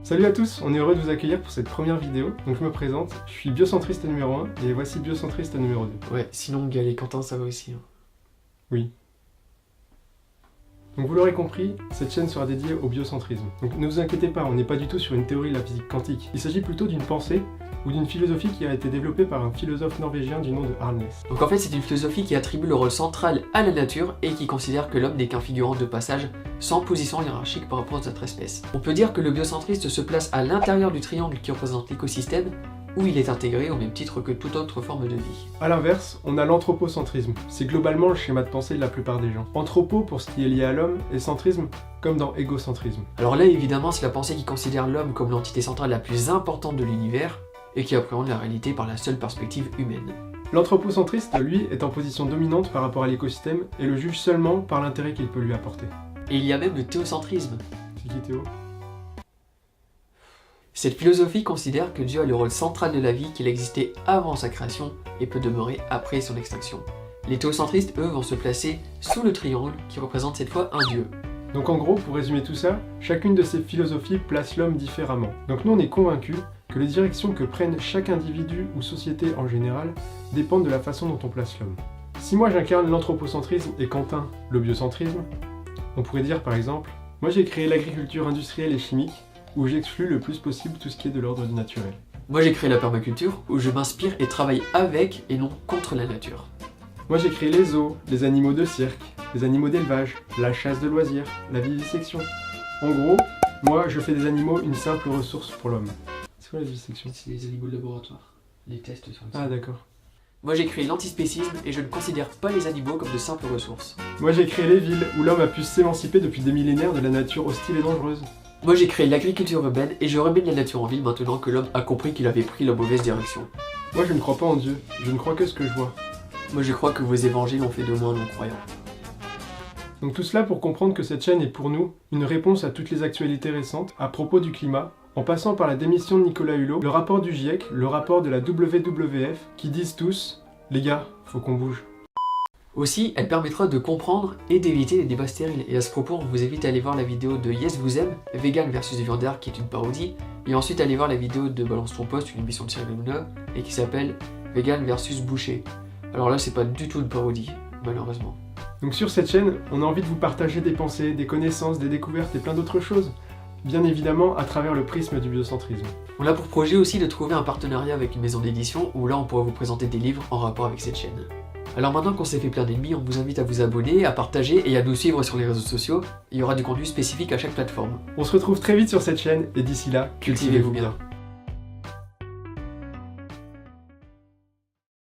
Salut à tous, on est heureux de vous accueillir pour cette première vidéo. Donc je me présente, je suis biocentriste numéro 1 et voici biocentriste numéro 2. Ouais, sinon Gal et Quentin ça va aussi. Oui. Donc vous l'aurez compris, cette chaîne sera dédiée au biocentrisme. Donc ne vous inquiétez pas, on n'est pas du tout sur une théorie de la physique quantique. Il s'agit plutôt d'une pensée ou d'une philosophie qui a été développée par un philosophe norvégien du nom de Arnnes. Donc en fait c'est une philosophie qui attribue le rôle central à la nature et qui considère que l'homme n'est qu'un figurant de passage sans position hiérarchique par rapport à notre espèce. On peut dire que le biocentriste se place à l'intérieur du triangle qui représente l'écosystème, où il est intégré au même titre que toute autre forme de vie. A l'inverse, on a l'anthropocentrisme. C'est globalement le schéma de pensée de la plupart des gens. Anthropo pour ce qui est lié à l'homme et centrisme comme dans égocentrisme. Alors là évidemment c'est la pensée qui considère l'homme comme l'entité centrale la plus importante de l'univers et qui appréhende la réalité par la seule perspective humaine. L'anthropocentriste, lui, est en position dominante par rapport à l'écosystème et le juge seulement par l'intérêt qu'il peut lui apporter. Et il y a même le théocentrisme. C'est qui Théo ? Cette philosophie considère que Dieu a le rôle central de la vie, qu'il existait avant sa création et peut demeurer après son extinction. Les théocentristes, eux, vont se placer sous le triangle qui représente cette fois un dieu. Donc en gros, pour résumer tout ça, chacune de ces philosophies place l'homme différemment. Donc nous on est convaincus que les directions que prennent chaque individu ou société en général dépendent de la façon dont on place l'homme. Si moi j'incarne l'anthropocentrisme et Quentin le biocentrisme, on pourrait dire par exemple, moi j'ai créé l'agriculture industrielle et chimique, où j'exclus le plus possible tout ce qui est de l'ordre du naturel. Moi j'ai créé la permaculture, où je m'inspire et travaille avec et non contre la nature. Moi j'ai créé les zoos, les animaux de cirque, les animaux d'élevage, la chasse de loisirs, la vivisection. En gros, moi je fais des animaux une simple ressource pour l'homme. C'est quoi la vivisection ? C'est les animaux de laboratoire, les tests sur les Ah d'accord. Moi j'ai créé l'antispécisme et je ne considère pas les animaux comme de simples ressources. Moi j'ai créé les villes, où l'homme a pu s'émanciper depuis des millénaires de la nature hostile et dangereuse. Moi j'ai créé l'agriculture urbaine et je remets de la nature en ville maintenant que l'homme a compris qu'il avait pris la mauvaise direction. Moi je ne crois pas en Dieu, je ne crois que ce que je vois. Moi je crois que vos évangiles ont fait de moi un non-croyant. Donc tout cela pour comprendre que cette chaîne est pour nous une réponse à toutes les actualités récentes à propos du climat, en passant par la démission de Nicolas Hulot, le rapport du GIEC, le rapport de la WWF, qui disent tous « Les gars, faut qu'on bouge ». Aussi, elle permettra de comprendre et d'éviter les débats stériles. Et à ce propos, on vous invite à aller voir la vidéo de Yes Vous Aime, Vegan versus Viandard, qui est une parodie, et ensuite aller voir la vidéo de Balance Ton Poste, une émission de Cyril Hanouna, et qui s'appelle Vegan versus Boucher. Alors là, c'est pas du tout une parodie, malheureusement. Donc sur cette chaîne, on a envie de vous partager des pensées, des connaissances, des découvertes et plein d'autres choses. Bien évidemment à travers le prisme du biocentrisme. On a pour projet aussi de trouver un partenariat avec une maison d'édition, où là on pourra vous présenter des livres en rapport avec cette chaîne. Alors maintenant qu'on s'est fait plein d'ennemis, on vous invite à vous abonner, à partager et à nous suivre sur les réseaux sociaux. Il y aura du contenu spécifique à chaque plateforme. On se retrouve très vite sur cette chaîne et d'ici là, Cultivez-vous bien.